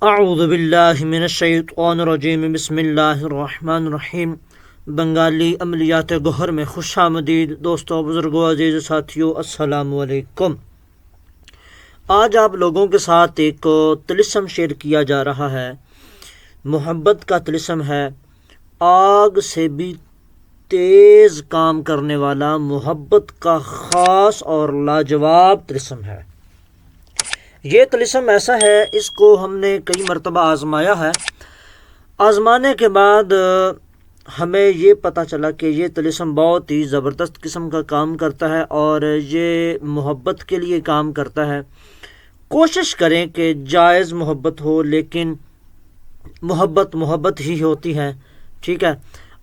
اعوذ باللہ من الشیطان الرجیم بسم اللہ الرحمن الرحیم۔ بنگالی عملیات گوہر میں خوش آمدید دوستوں، بزرگوں، عزیز ساتھیوں، السلام علیکم۔ آج آپ لوگوں کے ساتھ ایک طلسم شیئر کیا جا رہا ہے۔ محبت کا طلسم ہے، آگ سے بھی تیز کام کرنے والا محبت کا خاص اور لاجواب طلسم ہے۔ یہ طلسم ایسا ہے، اس کو ہم نے کئی مرتبہ آزمایا ہے۔ آزمانے کے بعد ہمیں یہ پتہ چلا کہ یہ طلسم بہت ہی زبردست قسم کا کام کرتا ہے اور یہ محبت کے لیے کام کرتا ہے۔ کوشش کریں کہ جائز محبت ہو، لیکن محبت ہی ہوتی ہے، ٹھیک ہے۔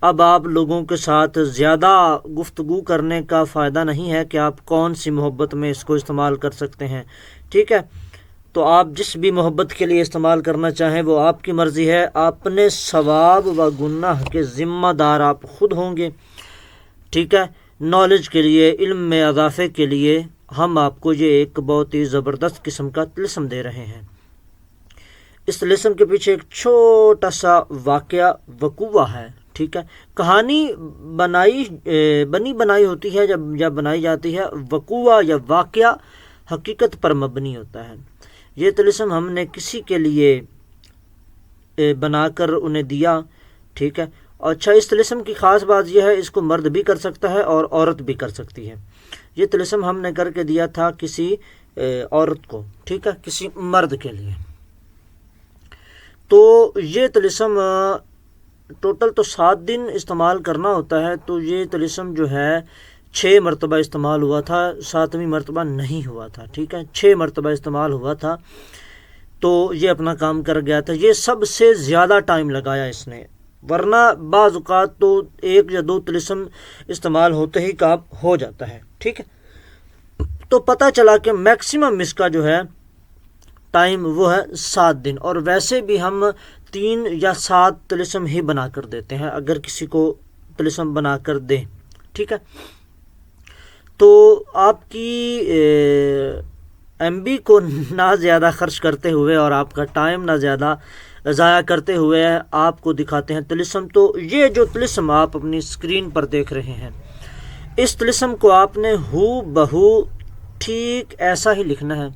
اب آپ لوگوں کے ساتھ زیادہ گفتگو کرنے کا فائدہ نہیں ہے کہ آپ کون سی محبت میں اس کو استعمال کر سکتے ہیں، ٹھیک ہے۔ تو آپ جس بھی محبت کے لیے استعمال کرنا چاہیں وہ آپ کی مرضی ہے۔ اپنے ثواب و گناہ کے ذمہ دار آپ خود ہوں گے، ٹھیک ہے۔ نالج کے لیے، علم میں اضافے کے لیے ہم آپ کو یہ ایک بہت ہی زبردست قسم کا طلسم دے رہے ہیں۔ اس طلسم کے پیچھے ایک چھوٹا سا واقعہ وقوع ہے، ٹھیک ہے۔ کہانی بنی بنائی ہوتی ہے جب بنائی جاتی ہے، وقوع یا واقعہ حقیقت پر مبنی ہوتا ہے۔ یہ طلسم ہم نے کسی کے لیے بنا کر انہیں دیا، ٹھیک ہے۔ اچھا، اس طلسم کی خاص بات یہ ہے، اس کو مرد بھی کر سکتا ہے اور عورت بھی کر سکتی ہے۔ یہ طلسم ہم نے کر کے دیا تھا کسی عورت کو، ٹھیک ہے، کسی مرد کے لیے۔ تو یہ طلسم ٹوٹل تو 7 دن استعمال کرنا ہوتا ہے، تو یہ طلسم جو ہے 6 مرتبہ استعمال ہوا تھا، 7ویں مرتبہ نہیں ہوا تھا، ٹھیک ہے۔ 6 مرتبہ استعمال ہوا تھا تو یہ اپنا کام کر گیا تھا۔ یہ سب سے زیادہ ٹائم لگایا اس نے، ورنہ بعض اوقات تو 1 یا 2 طلسم استعمال ہوتے ہی کام ہو جاتا ہے، ٹھیک ہے۔ تو پتہ چلا کہ میکسیمم اس کا جو ہے ٹائم وہ ہے 7 دن، اور ویسے بھی ہم 3 یا 7 طلسم ہی بنا کر دیتے ہیں اگر کسی کو طلسم بنا کر دیں، ٹھیک ہے۔ تو آپ کی ایم بی کو نہ زیادہ خرچ کرتے ہوئے اور آپ کا ٹائم نہ زیادہ ضائع کرتے ہوئے آپ کو دکھاتے ہیں طلسم۔ تو یہ جو طلسم آپ اپنی اسکرین پر دیکھ رہے ہیں، اس طلسم کو آپ نے ہو بہو ٹھیک ایسا ہی لکھنا ہے۔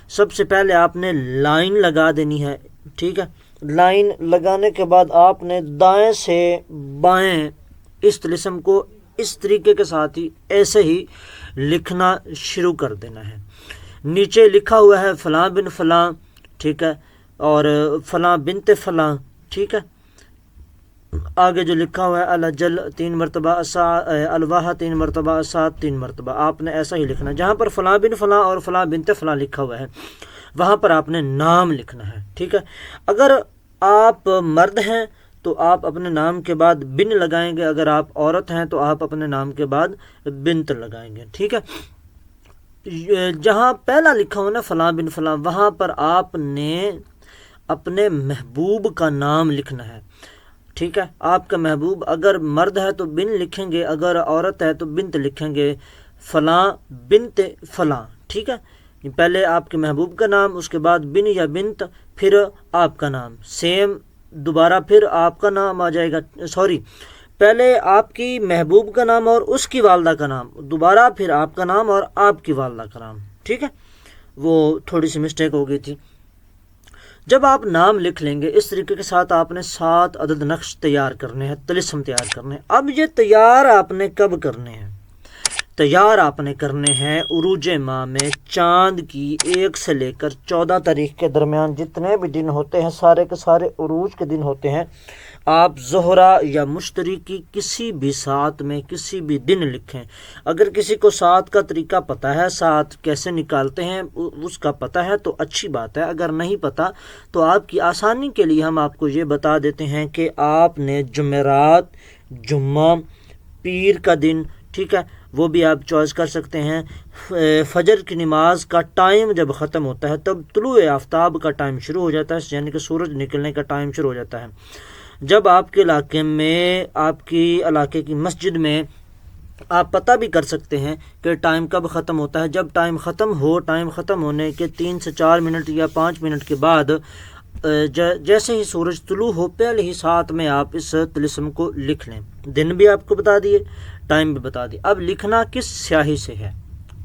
سب سے پہلے آپ نے لائن لگا دینی ہے، ٹھیک ہے۔ لائن لگانے کے بعد آپ نے دائیں سے بائیں اس طلسم کو اس طریقے کے ساتھ ہی ایسے ہی لکھنا شروع کر دینا ہے۔ نیچے لکھا ہوا ہے فلاں بن فلاں، ٹھیک ہے، اور فلاں بنت فلاں، ٹھیک ہے۔ آگے جو لکھا ہوا ہے الجل 3 مرتبہ، الواح 3 مرتبہ، اسات 3 مرتبہ، آپ نے ایسا ہی لکھنا ہے۔ جہاں پر فلاں بن فلاں اور فلاں بنت فلاں لکھا ہوا ہے وہاں پر آپ نے نام لکھنا ہے، ٹھیک ہے۔ اگر آپ مرد ہیں تو آپ اپنے نام کے بعد بن لگائیں گے، اگر آپ عورت ہیں تو آپ اپنے نام کے بعد بنت لگائیں گے، ٹھیک ہے۔ جہاں پہلا لکھا ہو نا فلاں بن فلاں، وہاں پر آپ نے اپنے محبوب کا نام لکھنا ہے، ٹھیک ہے۔ آپ کا محبوب اگر مرد ہے تو بن لکھیں گے، اگر عورت ہے تو بنت لکھیں گے، فلاں بنت فلاں، ٹھیک ہے۔ پہلے آپ کے محبوب کا نام، اس کے بعد بن یا بنت، پھر آپ کا نام، سیم دوبارہ پھر آپ کا نام آ جائے گا، پہلے آپ کی محبوب کا نام اور اس کی والدہ کا نام، دوبارہ پھر آپ کا نام اور آپ کی والدہ کا نام، ٹھیک ہے۔ وہ تھوڑی سی مسٹیک ہو گئی تھی۔ جب آپ نام لکھ لیں گے اس طریقے کے ساتھ آپ نے 7 عدد نقش تیار کرنے ہیں، طلسم تیار کرنے ہیں۔ اب یہ تیار آپ نے کب کرنے ہیں؟ تیار آپ نے کرنے ہیں عروج ماہ میں چاند کی 1 سے لے کر 14 تاریخ کے درمیان جتنے بھی دن ہوتے ہیں، سارے کے سارے عروج کے دن ہوتے ہیں۔ آپ زہرہ یا مشتری کی کسی بھی ساتھ میں کسی بھی دن لکھیں۔ اگر کسی کو ساتھ کا طریقہ پتہ ہے، ساتھ کیسے نکالتے ہیں اس کا پتہ ہے تو اچھی بات ہے، اگر نہیں پتہ تو آپ کی آسانی کے لیے ہم آپ کو یہ بتا دیتے ہیں کہ آپ نے جمعرات، جمعہ، پیر کا دن، ٹھیک ہے، وہ بھی آپ چوائس کر سکتے ہیں۔ فجر کی نماز کا ٹائم جب ختم ہوتا ہے تب طلوع آفتاب کا ٹائم شروع ہو جاتا ہے، یعنی کہ سورج نکلنے کا ٹائم شروع ہو جاتا ہے۔ جب آپ کے علاقے میں، آپ کی علاقے کی مسجد میں آپ پتہ بھی کر سکتے ہیں کہ ٹائم کب ختم ہوتا ہے۔ جب ٹائم ختم ہونے کے 3 سے 4 منٹ یا 5 منٹ کے بعد جیسے ہی سورج طلوع ہو پہلے ہی ساتھ میں آپ اس طلسم کو لکھ لیں. دن بھی آپ کو بتا دیے، ٹائم بھی بتا دیے. اب لکھنا کس سیاہی سے ہے؟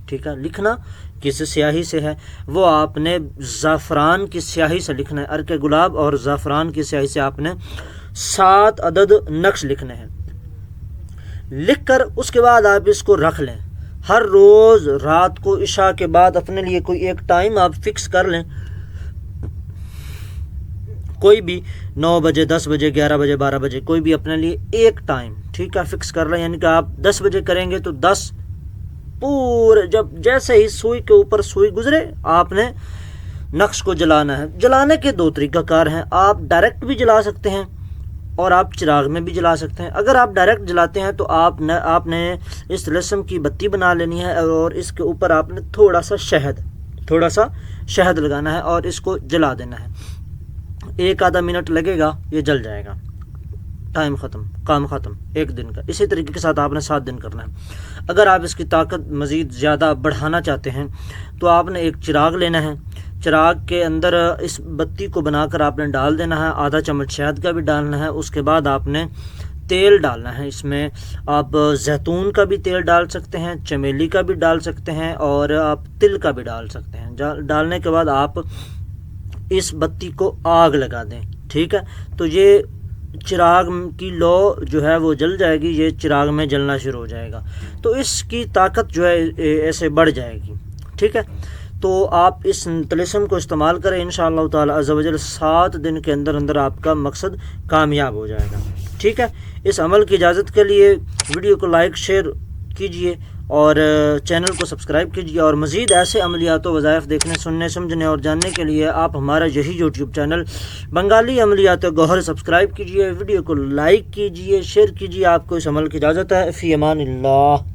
ٹھیک ہے، لکھنا کس سیاہی سے ہے؟ وہ آپ نے زعفران کی سیاہی سے لکھنا ہے. عرق گلاب اور زعفران کی سیاہی سے آپ نے 7 عدد نقش لکھنے ہیں. لکھ کر اس کے بعد آپ اس کو رکھ لیں. ہر روز رات کو عشاء کے بعد اپنے لیے کوئی ایک ٹائم آپ فکس کر لیں، کوئی بھی 9 بجے 10 بجے 11 بجے 12 بجے کوئی بھی اپنے لیے ایک ٹائم، ٹھیک ہے، فکس کر لیں. یعنی کہ آپ 10 بجے کریں گے تو 10 پورے، جب جیسے ہی سوئی کے اوپر سوئی گزرے آپ نے نقش کو جلانا ہے. جلانے کے 2 طریقہ کار ہیں. آپ ڈائریکٹ بھی جلا سکتے ہیں اور آپ چراغ میں بھی جلا سکتے ہیں. اگر آپ ڈائریکٹ جلاتے ہیں تو آپ نے اس طلسم کی بتی بنا لینی ہے اور اس کے اوپر آپ نے تھوڑا سا شہد لگانا ہے اور اس کو جلا دینا ہے. 1 آدھا منٹ لگے گا، یہ جل جائے گا. ٹائم ختم، کام ختم، 1 دن کا. اسی طریقے کے ساتھ آپ نے 7 دن کرنا ہے. اگر آپ اس کی طاقت مزید زیادہ بڑھانا چاہتے ہیں تو آپ نے ایک چراغ لینا ہے. چراغ کے اندر اس بتی کو بنا کر آپ نے ڈال دینا ہے. آدھا چمچ شہد کا بھی ڈالنا ہے. اس کے بعد آپ نے تیل ڈالنا ہے. اس میں آپ زیتون کا بھی تیل ڈال سکتے ہیں، چمیلی کا بھی ڈال سکتے ہیں اور آپ تل کا بھی ڈال سکتے ہیں. ڈالنے کے بعد آپ اس بتی کو آگ لگا دیں. ٹھیک ہے، تو یہ چراغ کی لو جو ہے وہ جل جائے گی، یہ چراغ میں جلنا شروع ہو جائے گا. تو اس کی طاقت جو ہے ایسے بڑھ جائے گی. ٹھیک ہے، تو آپ اس طلسم کو استعمال کریں، انشاءاللہ تعالی عز و جل 7 دن کے اندر آپ کا مقصد کامیاب ہو جائے گا. ٹھیک ہے، اس عمل کی اجازت کے لیے ویڈیو کو لائک شیئر کیجئے اور چینل کو سبسکرائب کیجئے. اور مزید ایسے عملیات و وظائف دیکھنے، سننے، سمجھنے اور جاننے کے لیے آپ ہمارا یہی یوٹیوب چینل بنگالی عملیات گوہر سبسکرائب کیجئے. ویڈیو کو لائک کیجئے، شیئر کیجئے. آپ کو اس عمل کی اجازت ہے. فی امان اللہ.